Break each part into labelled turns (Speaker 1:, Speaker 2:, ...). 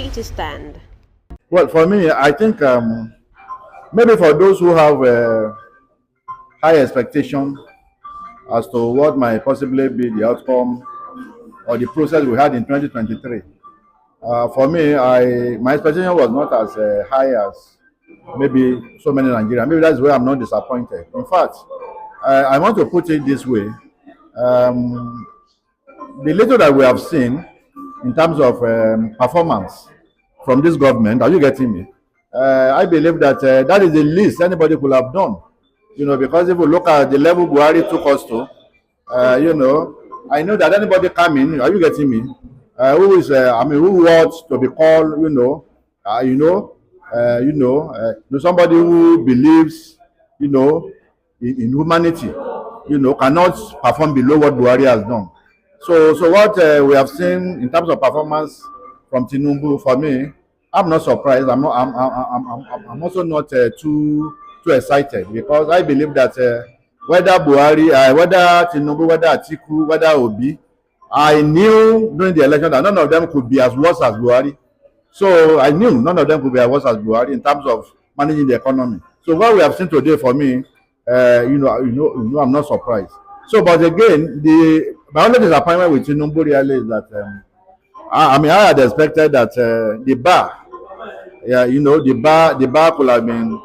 Speaker 1: see to stand?
Speaker 2: Well, for me, I think maybe for those who have high expectation as to what might possibly be the outcome or the process we had in 2023. For me, my expectation was not as high as maybe so many Nigerians. Maybe that's why I'm not disappointed. In fact, I want to put it this way. Um, the little that we have seen in terms of performance from this government, are you getting me? I believe that that is the least anybody could have done. Because if we look at the level Buhari took us to, I know that anybody coming, are you getting me? Who is, who wants to be called, somebody who believes, in humanity, cannot perform below what Buhari has done. So what we have seen in terms of performance from Tinubu, for me, I'm not surprised. I'm also not too excited, because I believe that whether Buhari, whether Tinubu, whether Atiku, whether Obi, I knew during the election that none of them could be as worse as Buhari. So I knew none of them could be as worse as Buhari in terms of managing the economy. So what we have seen today, for me, I'm not surprised. So, but again, my only disappointment with Tinubu really is that I had expected that the bar, the bar could have been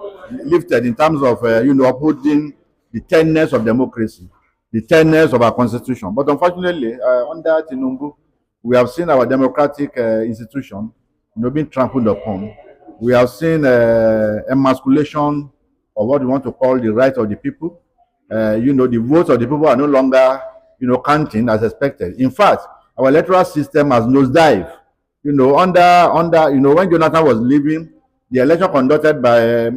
Speaker 2: lifted in terms of upholding the tenets of democracy, the tenets of our constitution. But unfortunately, under Tinubu, we have seen our democratic institution, being trampled upon. We have seen emasculation of what we want to call the right of the people. The votes of the people are no longer, counting as expected. In fact, our electoral system has nosedived. When Jonathan was leaving, the election conducted by,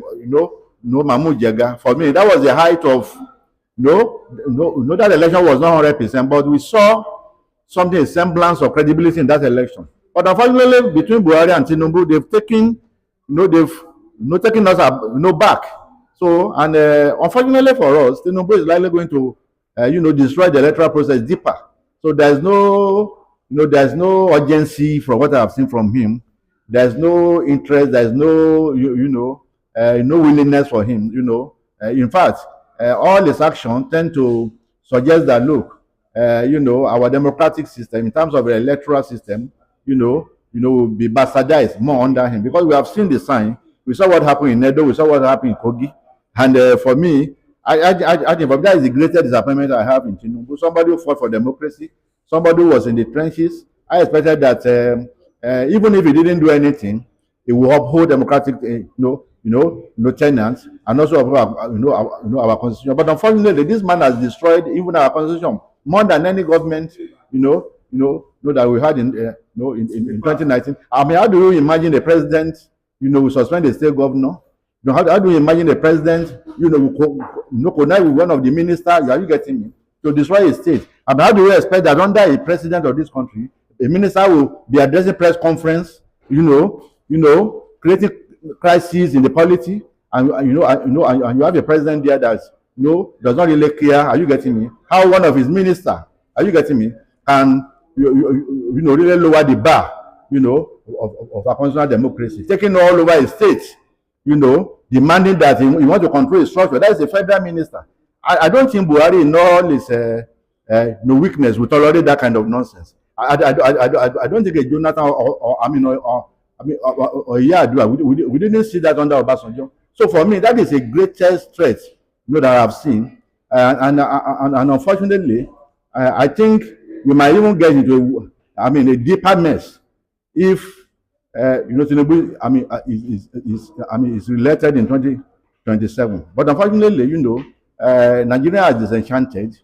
Speaker 2: Mahmoud, for me, that was the height of, that election was not 100%, but we saw something, a semblance of credibility in that election. But unfortunately, between Buhari and Tinubu, they've taken, taken us, back. So, and unfortunately for us, Tinubu is likely going to, destroy the electoral process deeper. So there's no, there's no urgency from what I've seen from him. There's no interest. There's no, no willingness for him. In fact, all his actions tend to suggest that, look, our democratic system, in terms of the electoral system, will be bastardized more under him, because we have seen the sign. We saw what happened in Edo. We saw what happened in Kogi. And for me, I think that is the greatest disappointment I have in Tinubu. Somebody who fought for democracy, somebody who was in the trenches. I expected that even if he didn't do anything, he will uphold democratic, tenets, and also our constitution. But unfortunately, this man has destroyed even our constitution more than any government, that we had in 2019. How do you imagine the president, will suspend a state governor? How do you imagine a president, connect with one of the ministers, are you getting me, to destroy a state? How do you expect that under a president of this country, a minister will be addressing press conference, creating crises in the polity, and you have a president there that does not really care, are you getting me? How one of his ministers, are you getting me, can really lower the bar, of our constitutional democracy, taking all over a state, demanding that he want to control his structure. That is a federal minister. I don't think Buhari, in all his no weakness, will tolerate that kind of nonsense. I don't think a Jonathan or Yadua, we didn't see that under Obasanjo. So for me, that is the greatest threat that I have seen, and unfortunately, I think we might even get into a deeper mess if Tinubu is related in 2027. But unfortunately, Nigeria is disenchanted.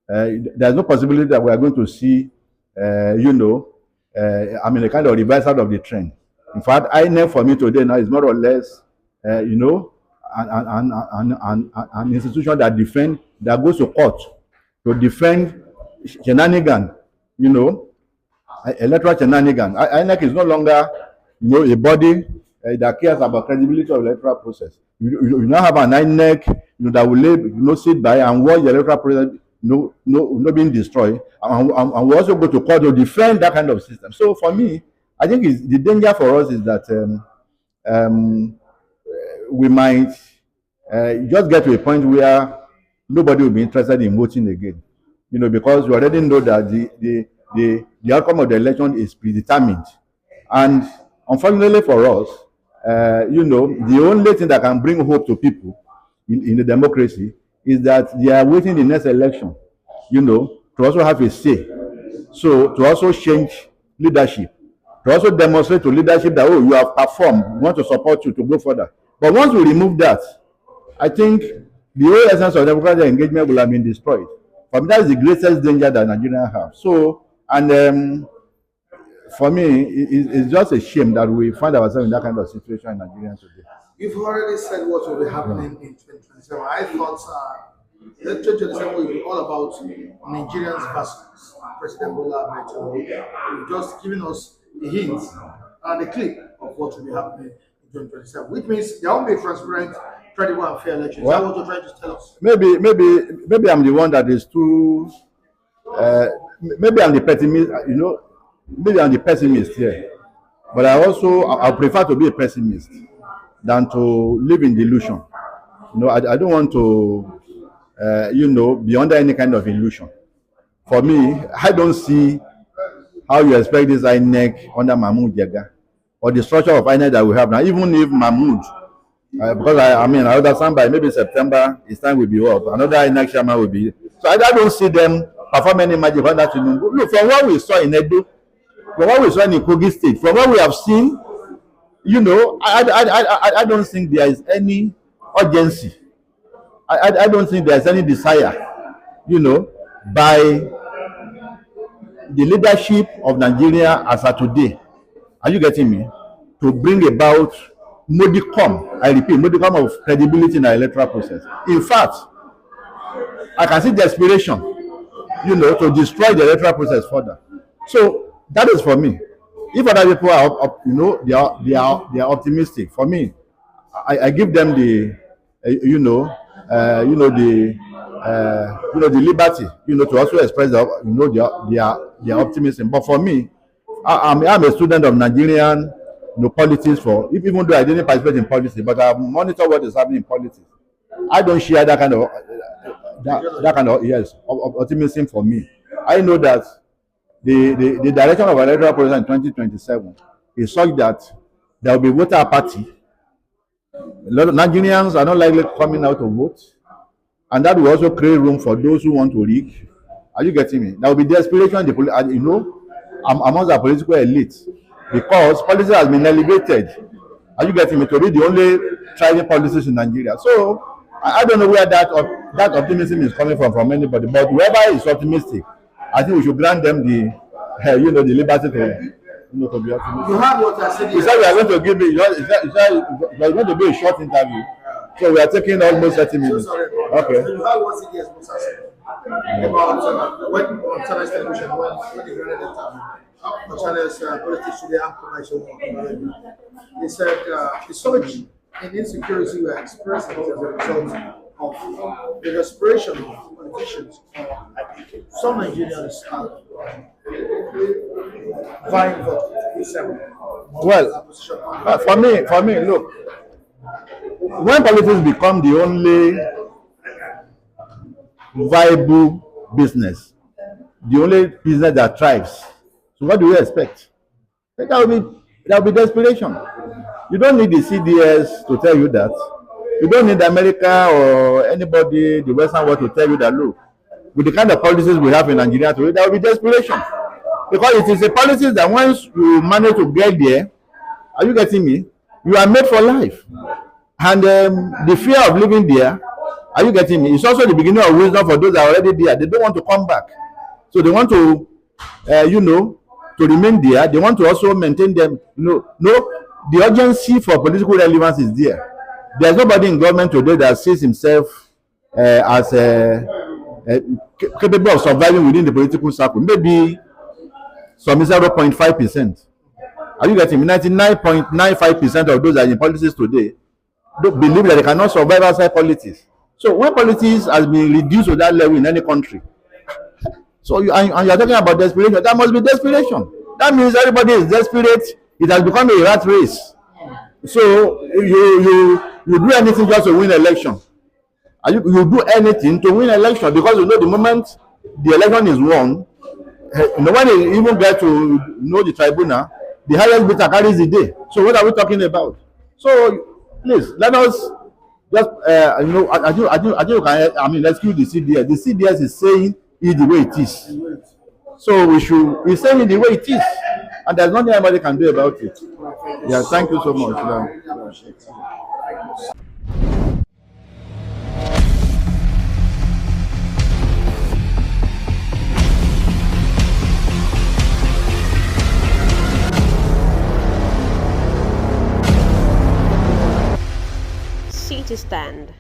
Speaker 2: There's no possibility that we are going to see, a kind of reversal of the trend. In fact, INEC for me today now is more or less, an institution that goes to court to defend shenanigan, electoral shenanigan. INEC is no longer, a body that cares about credibility of the electoral process. You now have an INEC, that will sit by and watch the electoral process, being destroyed, and we also go to court to defend that kind of system. So for me, I think the danger for us is that um, we might just get to a point where nobody will be interested in voting again. Because we already know that the outcome of the election is predetermined. And unfortunately for us, the only thing that can bring hope to people in the democracy is that they are waiting the next election, to also have a say. So to also change leadership, to also demonstrate to leadership that, oh, you have performed, we want to support you to go further. But once we remove that, I think the whole essence of democratic engagement will have been destroyed. For me, that is the greatest danger that Nigerians have. So, and for me, it's just a shame that we find ourselves in that kind of situation in Nigeria today.
Speaker 1: You've already said what will be happening in 2027. I thought that 2027 will be all about Nigerians versus President Bola Ahmed Tinubu. You've just given us the hints and the clip of what will be happening in 2027, which means there won't be a transparent, credible, and fair election. Is that what you're trying to tell us?
Speaker 2: Maybe I'm the one that is too. Maybe I'm the pessimist. Maybe I'm the pessimist here. But I prefer to be a pessimist than to live in delusion. I don't want to, be under any kind of illusion. For me, I don't see how you expect this INEC under Mahmoud Jega or the structure of INEC that we have now. Even if Mahmoud, because I understand by maybe September, his time will be up. Another INEC chairman will be. So I don't see them perform any magic under Tinubu. Look, from what we saw in Edo, from what we saw in Kogi State, from what we have seen, I don't think there is any urgency. I don't think there is any desire, by the leadership of Nigeria as of today. Are you getting me? To bring about modicum, I repeat, modicum of credibility in the electoral process. In fact, I can see desperation, to destroy the electoral process further. So that is for me. If other people are, they are optimistic. For me, I give them the, the liberty, to also express their optimism. But for me, I'm a student of Nigerian, politics. Even though I didn't participate in politics, but I monitor what is happening in politics. I don't share that kind of optimism. For me, I know that the direction of electoral process in 2027 is such that there will be voter apathy. A lot of Nigerians are not likely coming out to vote, and that will also create room for those who want to rig. Are you getting me? There will be desperation in the amongst the political elite, because policy has been elevated. Are you getting me? To be the only thriving policies in Nigeria. So I don't know where that optimism is coming from anybody, but whoever is optimistic, I think we should grant them the liberty to be optimistic.
Speaker 1: You heard what I said.
Speaker 2: You said we are going to give me. There's going to be a short interview, so we are taking almost 30 minutes.
Speaker 1: So sorry,
Speaker 2: okay.
Speaker 1: You heard what CDS Musa said about when on Channels television when he ran the time on Channels politics today and commercial. He said the surge in insecurity we are experiencing as a result of the desperation of politicians. Some Nigerians are vying for 7.
Speaker 2: Well, for me, look, when politics become the only viable business, the only business that thrives, so what do you expect? That will be desperation. You don't need the CDS to tell you that. You don't need America or anybody, the Western world, to tell you that, look, with the kind of policies we have in Nigeria today, there will be desperation. Because it is a policy that once you manage to get there, are you getting me? You are made for life. And the fear of living there, are you getting me? It's also the beginning of wisdom for those that are already there. They don't want to come back. So they want to, to remain there. They want to also maintain them. No, the urgency for political relevance is there. There's nobody in government today that sees himself as capable of surviving within the political circle. Maybe some 0.5%. Are you getting me? 99.95% of those that are in politics today don't believe that they cannot survive outside politics. So when politics has been reduced to that level in any country, so you're talking about desperation, that must be desperation. That means everybody is desperate. It has become a rat race. So you do anything just to win election. You do anything to win election because you know the moment the election is won, no one will even get to know the tribunal. The highest bidder carries the day. So what are we talking about? So please let us just I think you can, I mean, excuse the CDS. The CDS is saying it the way it is. So we're saying it the way it is, and there's nothing anybody can do about it. Yeah, thank you so much.
Speaker 3: City Stand.